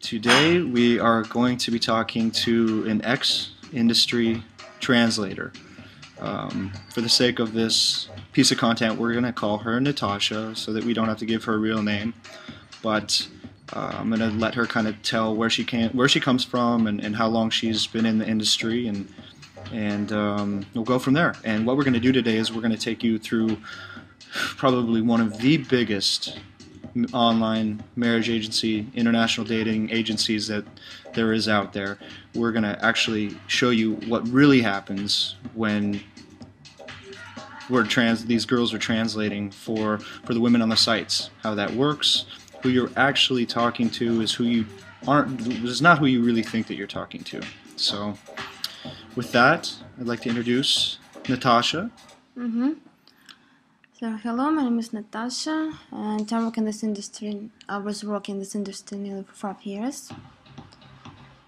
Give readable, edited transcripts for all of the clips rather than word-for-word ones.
Today we are going to be talking to an ex-industry translator. For the sake of this piece of content, we're going to call her Natasha so that we don't have to give her a real name. But I'm going to let her kind of tell where she comes from and how long she's been in the industry, and we'll go from there. And what we're going to do today is we're going to take you through probably one of the biggest online marriage agency, international dating agencies that there is out there. We're going to actually show you what really happens when these girls are translating for the women on the sites. How that works, who you're actually talking to is not who you really think that you're talking to. So with that, I'd like to introduce Natasha. So hello, my name is Natasha, and I work in this industry. I was working in this industry nearly for 5 years,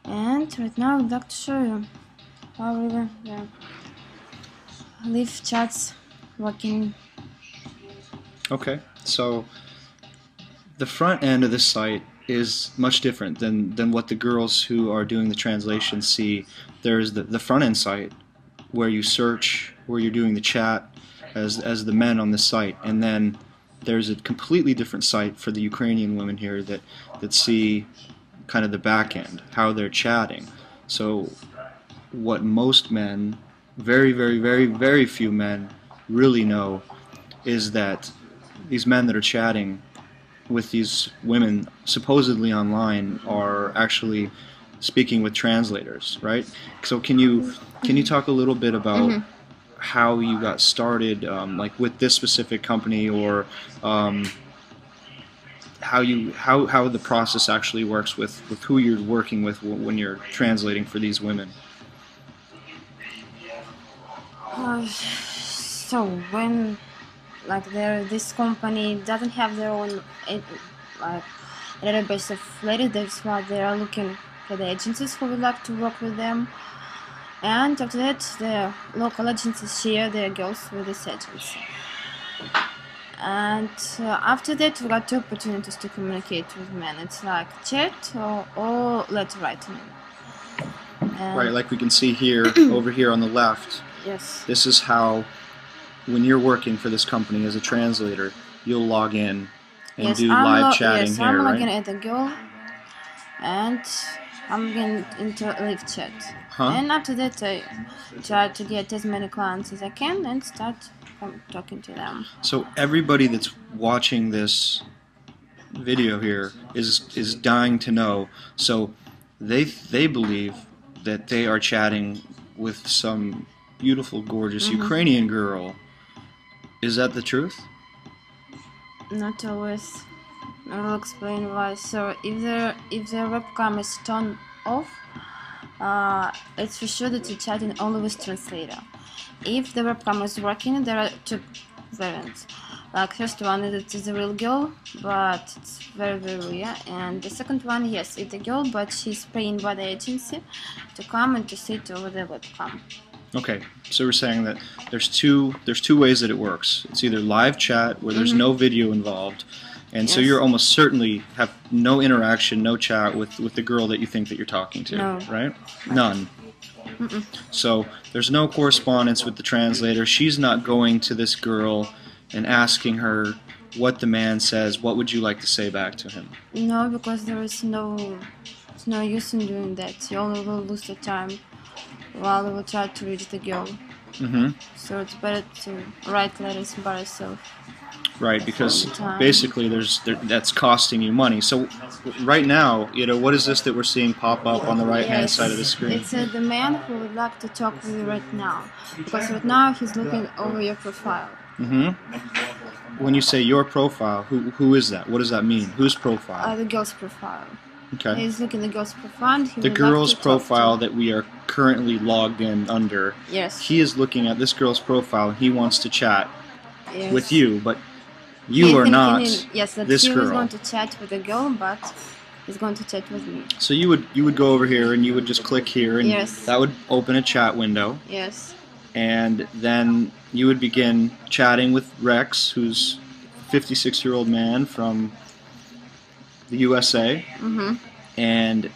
and right now I'd like to show you how we live chats working. Okay, so the front end of this site is much different than what the girls who are doing the translation see. There's the front end site where you search, where you're doing the chat as the men on the site, and then there's a completely different site for the Ukrainian women here that see kind of the back end, how they're chatting. So what most men, very, very, very, very few men really know is that these men that are chatting with these women supposedly online are actually speaking with translators, right? So can you talk a little bit about how you got started, like with this specific company, or how the process actually works with who you're working with when you're translating for these women? So when this company doesn't have their own database of ladies, that's why they are looking for the agencies who would like to work with them. And after that, the local agencies share their girls with this agency. And after that, we got two opportunities to communicate with men. It's like chat or letter writing. Right, like we can see here, over here on the left. Yes. This is how, when you're working for this company as a translator, you'll log in and do live chatting here, I'm right? logging at the girl, and I'm getting into live chat. And after that, I try to get as many clients as I can and start talking to them. So everybody that's watching this video here is dying to know. So they believe that they are chatting with some beautiful, gorgeous Ukrainian girl. Is that the truth? Not always. I will explain why. So if the webcam is turned off, it's for sure that you're chatting only with translator. If the webcam is working, there are two variants. Like first one is it is a real girl, but it's very, very rare. And the second one, yes, it's a girl, but she's paying by the agency to come and to sit over the webcam. Okay, so we're saying that there's two ways that it works. It's either live chat where there's no video involved, and so you're almost certainly have no interaction, no chat with the girl that you think that you're talking to, right? None. So there's no correspondence with the translator. She's not going to this girl and asking her what the man says. What would you like to say back to him? No, because there is no use in doing that. You only will lose the time while you will try to reach the girl. So it's better to write letters by yourself. Right, because basically that's costing you money. So right now, what is this that we're seeing pop up on the right-hand side of the screen? It's the man who would like to talk with you right now, because right now he's looking over your profile. When you say your profile, who is that? What does that mean? Whose profile? The girl's profile. Okay. He's looking at the girl's profile. The girl's profile that we are currently logged in under. Yes. He is looking at this girl's profile. He wants to chat with you, but you are not this girl. He was going to chat with the girl, but he's going to chat with me. So you would go over here and you would just click here, and that would open a chat window. Yes. And then you would begin chatting with Rex, who's a 56-year-old man from the USA. and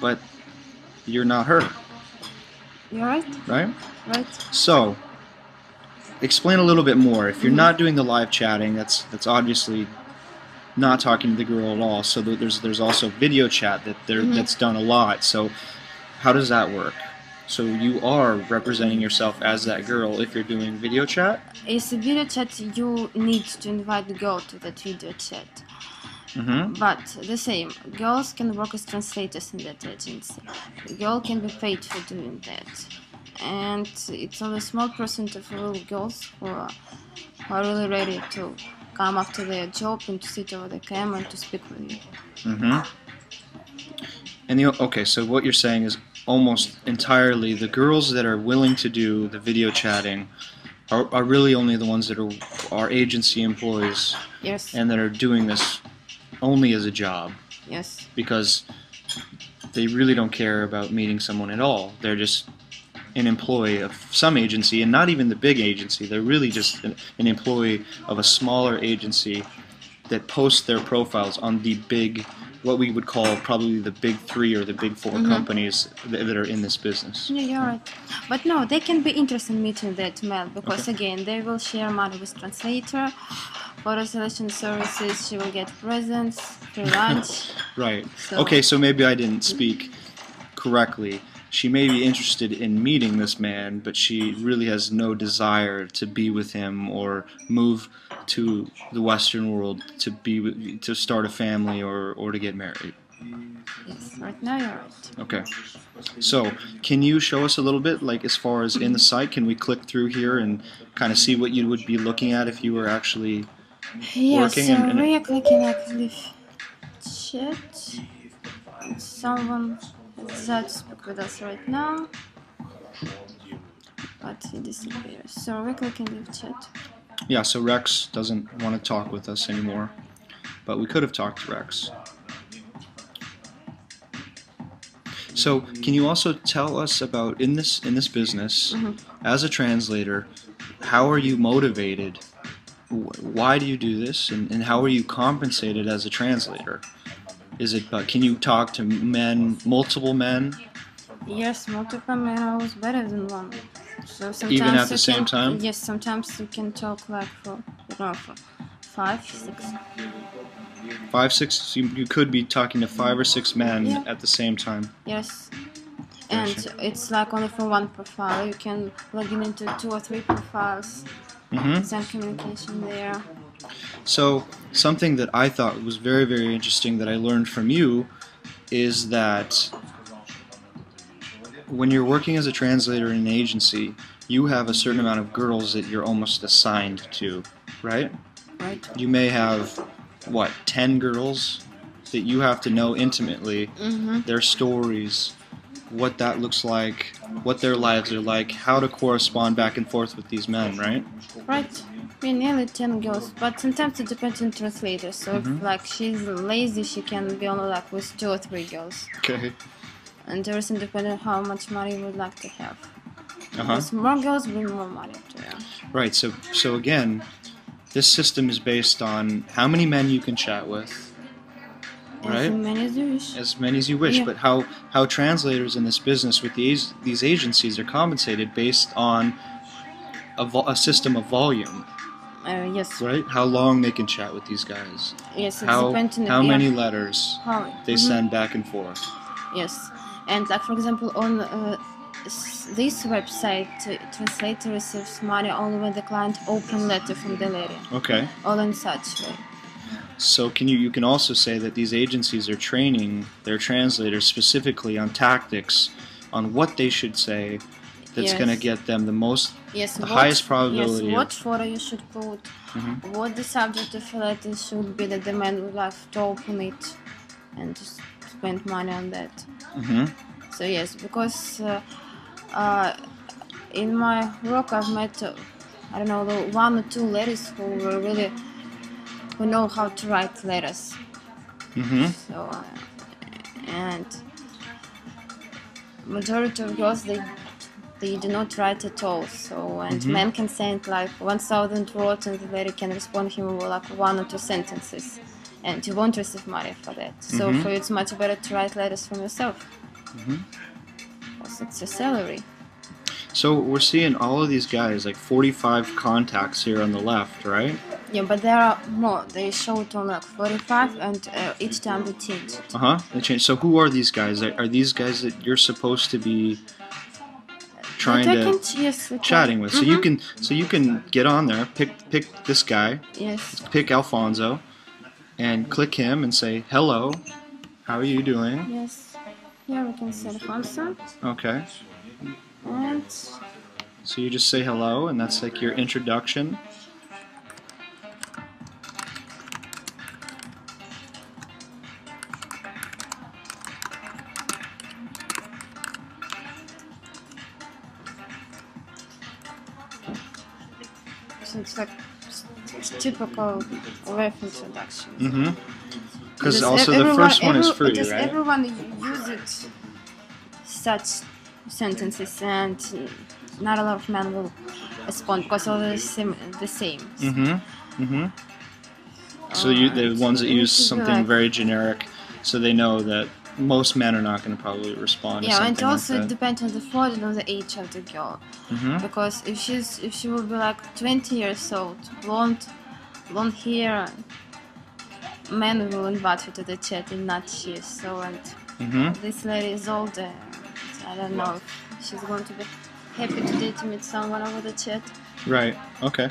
but you're not her, You're right. right? Right. So, explain a little bit more. If you're not doing the live chatting, that's obviously not talking to the girl at all. So there's also video chat that's done a lot. So how does that work? So you are representing yourself as that girl if you're doing video chat? It's a video chat. You need to invite the girl to that video chat. But the same, girls can work as translators in that agency. The girl can be paid for doing that. And it's only a small percent of real girls who are really ready to come after their job and to sit over the camera and to speak with you. And okay, so what you're saying is almost entirely the girls that are willing to do the video chatting are really only the ones that are agency employees. Yes. And that are doing this only as a job. Yes. Because they really don't care about meeting someone at all. They're just an employee of some agency, and not even the big agency. They're really just an employee of a smaller agency that posts their profiles on the big, what we would call probably the big 3 or the big 4 companies that are in this business. Yeah, you're right. But no, they can be interested in meeting that male because again, they will share money with translator, for translation services. She will get presents, free lunch. Right. So, okay, so maybe I didn't speak correctly. She may be interested in meeting this man, but she really has no desire to be with him or move to the Western world to start a family or to get married. Yes, right now you're right. Okay. So, can you show us a little bit, like as far as in the site, can we click through here and kind of see what you would be looking at if you were actually working? Yes, so we are clicking active chat. Someone that speak with us right now, but he disappears. So we're clicking live chat. Yeah, so Rex doesn't want to talk with us anymore, but we could have talked to Rex. So, can you also tell us about in this business, as a translator, how are you motivated? Why do you do this, and how are you compensated as a translator? Is it? Can you talk to men, multiple men? Yes, multiple men are always better than one. So sometimes even at the same time? Yes, sometimes you can talk like for 5, 6. 5, 6. You could be talking to 5 or 6 men at the same time. Yes, and it's like only for one profile. You can log in into 2 or 3 profiles. Send communication there. So something that I thought was very, very interesting that I learned from you is that when you're working as a translator in an agency, you have a certain amount of girls that you're almost assigned to, right? Right. You may have, 10 girls that you have to know intimately, their stories, what that looks like, what their lives are like, how to correspond back and forth with these men, right? Right. We nearly 10 girls, but sometimes it depends on translator. So if she's lazy, she can be only with 2 or 3 girls. Okay. And everything depends on how much money you would like to have. Because more girls bring more money to you. Right. So again, this system is based on how many men you can chat with. Right? As many as you wish. As many as you wish, but how translators in this business with these agencies are compensated based on a system of volume. Yes. Right? How long they can chat with these guys. Yes, it how depends on how many letters they send back and forth. Yes. And for example, on this website, translator receives money only when the client open letter from the lady. Okay. All in such way. So you can also say that these agencies are training their translators specifically on tactics, on what they should say that's going to get them the highest probability. Yes, what photo you should put, what the subject of the letter should be that the man would like to open it and just spend money on that. So yes, because in my work I've met, 1 or 2 ladies who were really who know how to write letters. So and majority of girls they do not write at all. So and men can send 1,000 words and the lady can respond him with 1 or 2 sentences. and you won't receive money for that. So for you, it's much better to write letters from yourself. Because it's your salary. So we're seeing all of these guys, like 45 contacts here on the left, right? Yeah, but there are more. They show it on like 45, and each time they change it. They change. So who are these guys? Are these guys that you're supposed to be trying to chatting with? So you can get on there, pick this guy, pick Alfonso, and click him and say hello. How are you doing? Yes. Here we can see Alfonso. Okay. And so you just say hello, and that's like your introduction. So it's like typical way of introduction. Because also the first one is free, because right? Everyone uses such sentences, and not a lot of men will respond because all the same. So the ones that use something very generic, so they know that most men are not going to probably respond. Yeah, to and also like it depends on the photo and on the age of the girl. Because if she will be like 20 years old, blonde hair, men will invite her to the chat, and not she. So and this lady is older. I don't know if she's going to be happy today to meet someone over the chat. Right. Okay.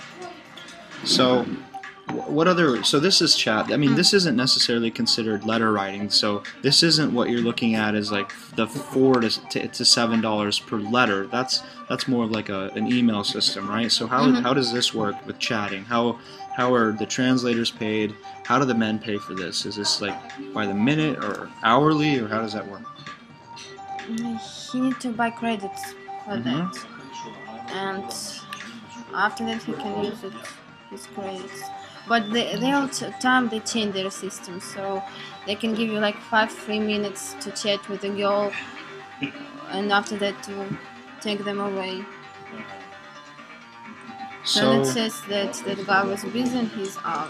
So, what other? So this is chat. I mean, this isn't necessarily considered letter writing. So this isn't what you're looking at as like the $4 to $7 per letter. That's more of like an email system, right? So how does this work with chatting? How are the translators paid? How do the men pay for this? Is this like by the minute or hourly, or how does that work? He needs to buy credits for that, and after that he can use his credits. But the all time they change their system, so they can give you like 5 free minutes to chat with a girl, and after that to take them away. So it says that the guy was busy and he's out.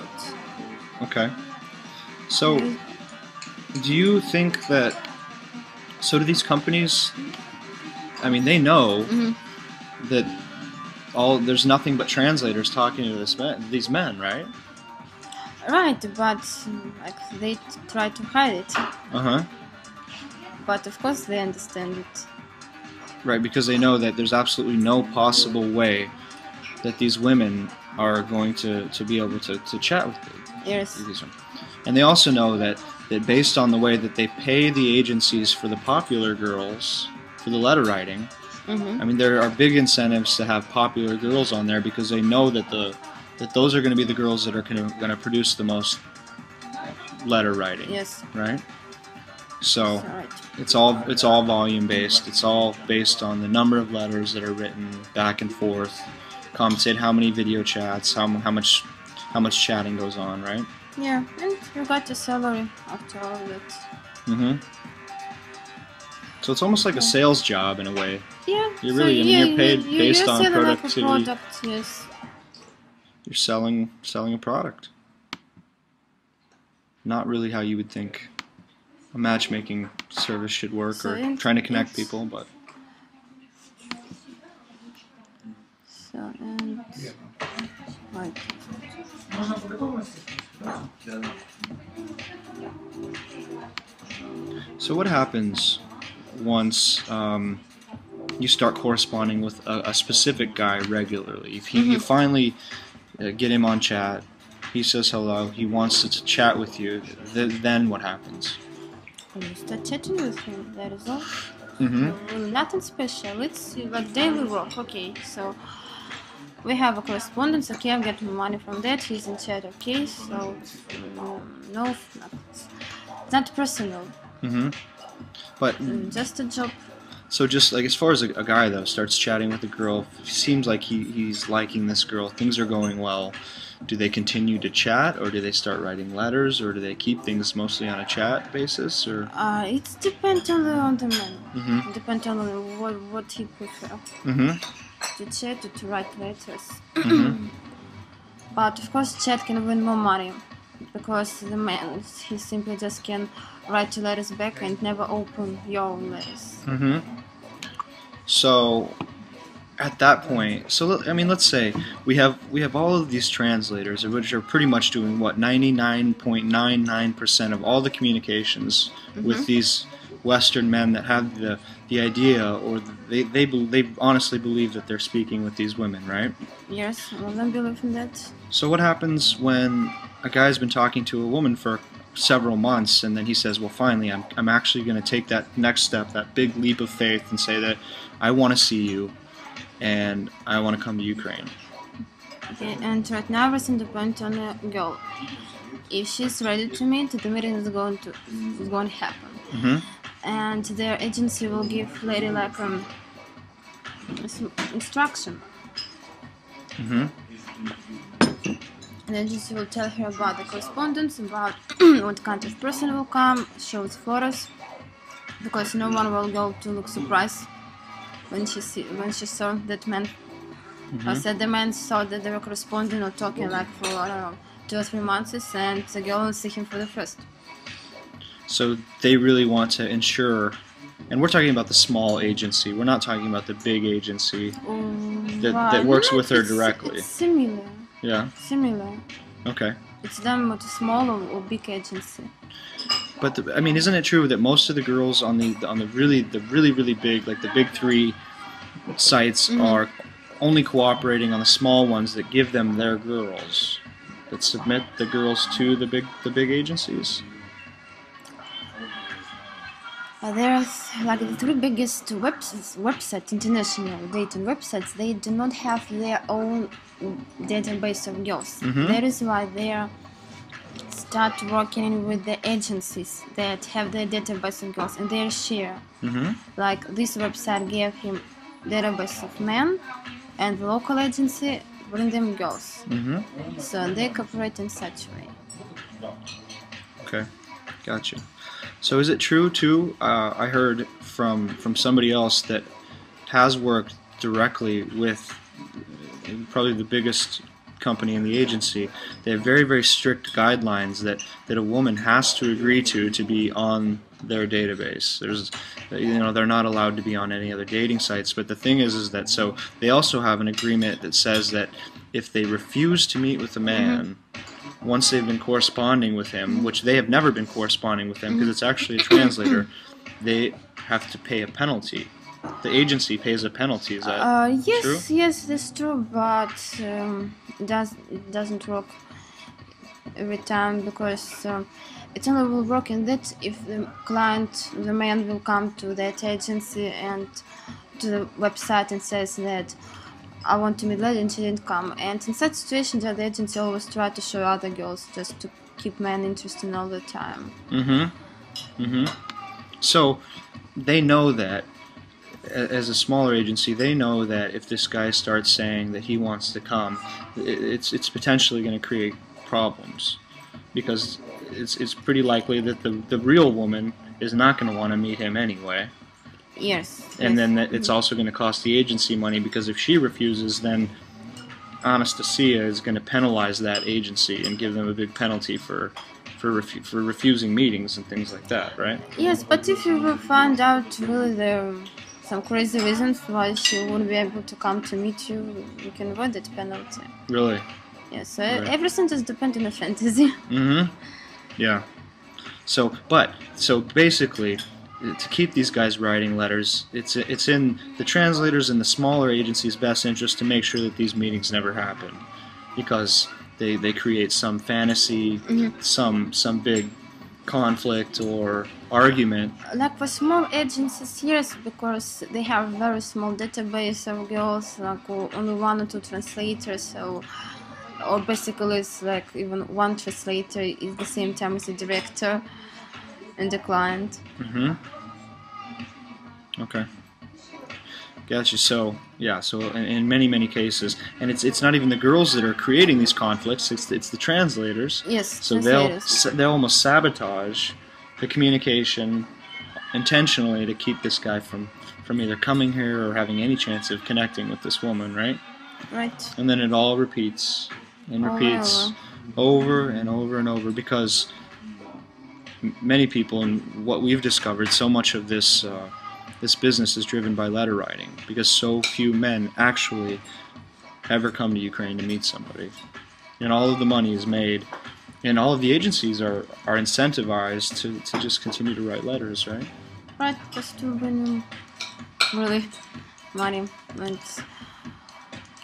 Okay. So do you think that? So do these companies? I mean, they know that there's nothing but translators talking to these men, right? Right, but like they try to hide it. But of course they understand it. Right, because they know that there's absolutely no possible way that these women are going to be able to chat with these women. And they also know that based on the way that they pay the agencies for the popular girls, for the letter writing, I mean, there are big incentives to have popular girls on there because they know that those are going to be the girls that are going to produce the most letter writing. Yes. Right? So it's all volume based. It's all based on the number of letters that are written back and forth, compensate how many video chats, how much chatting goes on, right? Yeah, and you got your salary after all of that. So it's almost like a sales job in a way. Yeah. You're really, you're paid based on productivity. Like a product, yes. You're selling a product. Not really how you would think a matchmaking service should work, or trying to connect people, but. So and right. So what happens once you start corresponding with a specific guy regularly? If you finally get him on chat, he says hello, he wants to chat with you, then what happens? You start chatting with him, that is all. Nothing special, it's like daily work. Okay, so we have a correspondence, okay, I'm getting money from that, he's in chat, okay, so no, it's not personal. But just a job. So just like as far as a guy though starts chatting with a girl, seems like he's liking this girl, things are going well. Do they continue to chat, or do they start writing letters, or do they keep things mostly on a chat basis, or? It depends on the man. It depends on what he prefers. To chat or to write letters. But of course, chat can win more money because the man, he simply just can write your letters back and never open your letters. So at that point, I mean, let's say we have all of these translators, which are pretty much doing what 99.99% of all the communications with these Western men that have the idea, or they honestly believe that they're speaking with these women, right? Yes, all of them believe in that. So what happens when a guy's been talking to a woman for several months, and then he says, well, finally, I'm actually going to take that next step, that big leap of faith, and say that I want to see you, and I want to come to Ukraine. Okay, and right now everything depends on the girl. If she's ready to meet, the meeting is going to happen. And their agency will give lady like instruction. The agency will tell her about the correspondence, about what kind of person will come, show its photos, because no one will go to look surprised when she saw that man. I said the man saw that they were corresponding or talking like for, I don't know, 2 or 3 months, and the girl will see him for the first. So they really want to ensure, and we're talking about the small agency, we're not talking about the big agency that works with her directly. It's similar. Yeah. Similar. Okay. It's them with a small or big agency. But I mean, isn't it true that most of the girls on the really big, like the big 3 sites, are only cooperating on the small ones that give them their girls, that submit the girls to the big agencies? There's like the 3 biggest websites, international dating websites. They do not have their own database of girls. That is why they start working with the agencies that have their database of girls, and they share. Like this website gave him database of men, and the local agency bring them girls. So they cooperate in such way. Okay, gotcha. So is it true too? I heard from somebody else that has worked directly with probably the biggest company in the agency. They have very, very strict guidelines that a woman has to agree to be on their database. There's, they're not allowed to be on any other dating sites. But the thing is that so they also have an agreement that says that if they refuse to meet with a man, once they've been corresponding with him, which they have never been corresponding with him because it's actually a translator, they have to pay a penalty. The agency pays a penalty. Is that true? Yes, that's true, but it doesn't work every time, because it only will work in that if the client, the man, will come to that agency and to the website and says that I want to meet lady, and she didn't come. And in such situations, the agency always try to show other girls just to keep men interested all the time. So they know that, as a smaller agency, they know that if this guy starts saying that he wants to come, it's potentially going to create problems, because it's pretty likely that the real woman is not going to want to meet him anyway. Yes. And then it's also going to cost the agency money, because if she refuses, then Anastasia is going to penalize that agency and give them a big penalty for refusing meetings and things like that, right? Yes, but if you will find out really there are some crazy reasons why she wouldn't be able to come to meet you, you can avoid that penalty. Really? Yes, so everything just depends on the fantasy. Yeah. So basically, to keep these guys writing letters, it's in the translators and the smaller agencies' best interest to make sure that these meetings never happen, because they create some fantasy, some big conflict or argument. Like for small agencies, yes, because they have very small database of girls, like only 1 or 2 translators, or basically it's like even 1 translator is the same time as the director and the client. Okay. Gotcha. So yeah. So in many cases, and it's not even the girls that are creating these conflicts. It's the translators. Yes. So they'll almost sabotage the communication intentionally to keep this guy from either coming here or having any chance of connecting with this woman, right? Right. And then it all repeats and repeats over and over and over, because many people, and what we've discovered, so much of this this business is driven by letter writing, because so few men actually ever come to Ukraine to meet somebody, and all of the money is made, and all of the agencies are incentivized to just continue to write letters, right? Right, just to win really money.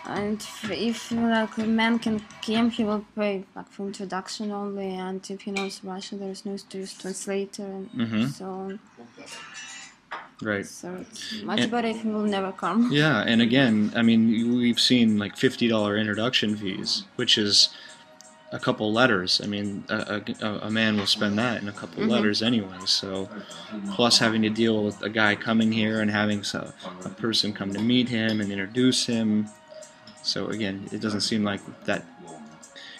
And if like a man can come, he will pay like for introduction only, and if he knows Russian, there is no translator and so on. Right. So it's much better if he will never come. Yeah, and again, I mean, we've seen like $50 introduction fees, which is a couple letters. I mean, a man will spend that in a couple letters anyway. So, plus having to deal with a guy coming here and having a person come to meet him and introduce him. So again, it doesn't seem like that,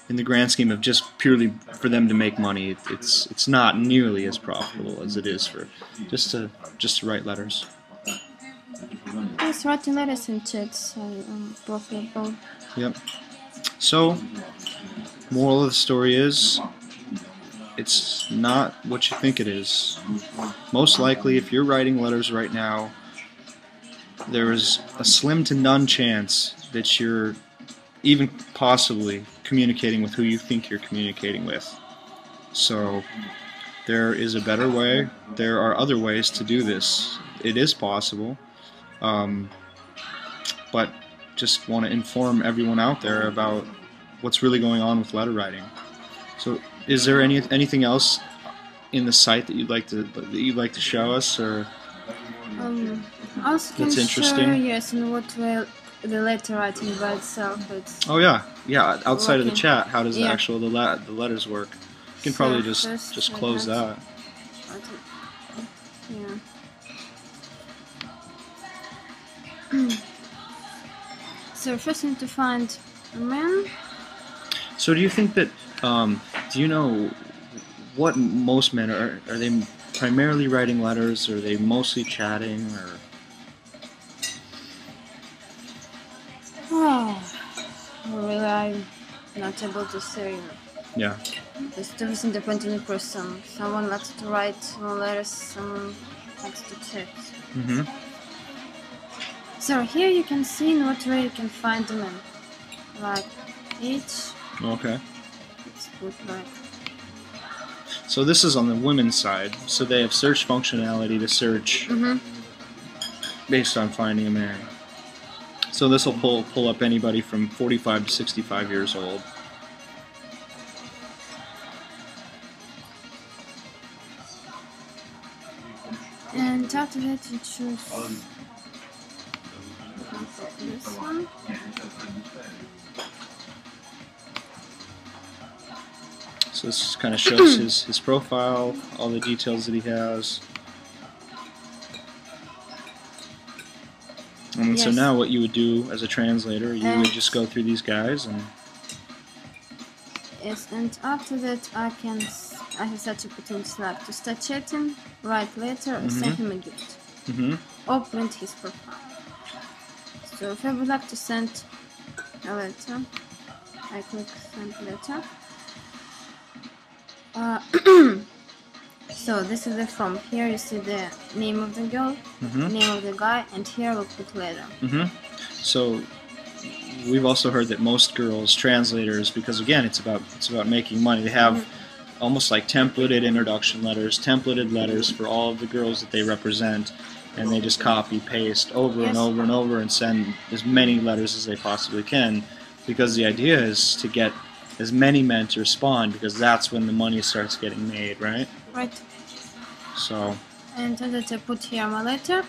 in the grand scheme of just purely for them to make money, it's not nearly as profitable as it is for just to write letters. Yes, writing letters and chats are profitable. Yep. So, moral of the story is, it's not what you think it is. Most likely, if you're writing letters right now, there is a slim to none chance that you're even possibly communicating with who you think you're communicating with. So there is a better way. There are other ways to do this. It is possible. But just want to inform everyone out there about what's really going on with letter writing. So is there anything else in the site that you'd like to show us, or also that's can interesting? show, yes, in what way the letter writing by itself. It's oh yeah, outside of the working. chat, how does the Yeah. actual the letters work? You can So probably first just I close have that. Yeah. So first I need to find a man. So do you think that, do you know what most men are they primarily writing letters, or are they mostly chatting, or? Oh, really, I'm not able to say. Yeah. It's everything depends on the person. Someone likes to write letters, someone likes to chat. So here you can see in what way you can find them in. Like each. Okay. It's good, like. So this is on the women's side. So they have search functionality to search based on finding a man. So this will pull up anybody from 45 to 65 years old. And after that you choose this one. So this kind of shows his profile, all the details that he has. And so Yes. now what you would do as a translator, you would just go through these guys and... Yes, and after that I have such opportunities like to start chatting, write letter, or send him a gift, or print his profile. So if I would like to send a letter, I click send letter. So this is the form. Here you see the name of the girl, name of the guy, and here we'll put letter. So we've also heard that most girls, translators, because again it's about making money, they have almost like templated introduction letters, templated letters for all of the girls that they represent, and they just copy paste over and over and over and send as many letters as they possibly can, because the idea is to get as many men to respond, because that's when the money starts getting made, right? Right. So. And then I put here my letter,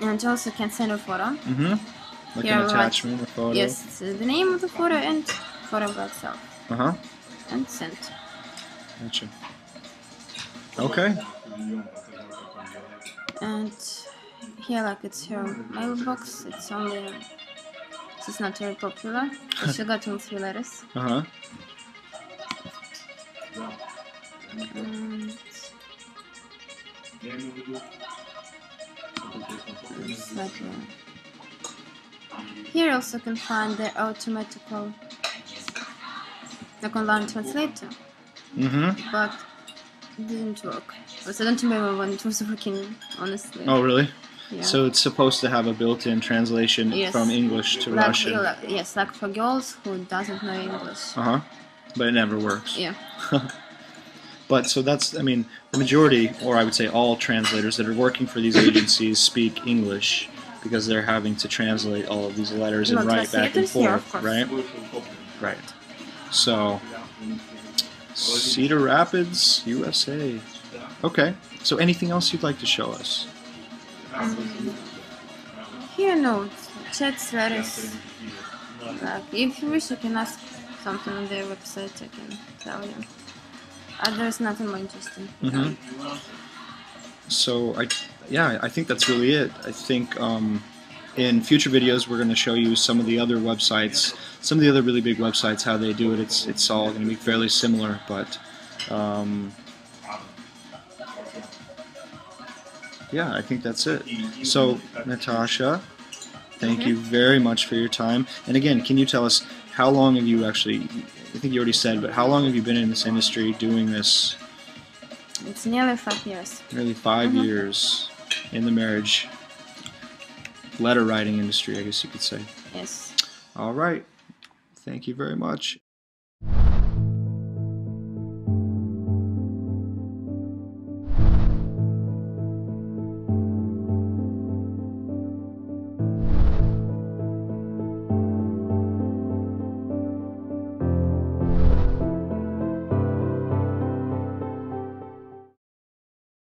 and also can send a photo. Like Here, an attachment, a photo. Yes, the name of the photo and photo by itself. And send. Gotcha. Okay. And here, like, it's her mailbox. It's only. It's not very popular. She got only 3 letters. And it's like here also can find the automatical like online translator, but it didn't work. Also, I don't remember when it was working, honestly. Oh, really? Yeah. So it's supposed to have a built-in translation from English to Russian. Yes, like for girls who doesn't know English. But it never works. Yeah. But so that's, I mean, the majority, or I would say all translators that are working for these agencies speak English because they're having to translate all of these letters and write back and forth, right? Right. So, Cedar Rapids, USA. Okay. So anything else you'd like to show us? Here, no. Chat status. Like, if you wish, you can ask something on their website. I can tell you. There's nothing more interesting. So I think that's really it. I think in future videos we're going to show you some of the other websites, some of the other really big websites, how they do it. It's all going to be fairly similar, but yeah, I think that's it. So Natasha, thank you very much for your time. And again, can you tell us how long have you actually, I think you already said, but how long have you been in this industry doing this? It's nearly 5 years. Nearly 5 years in the marriage letter writing industry, I guess you could say. Yes. All right. Thank you very much.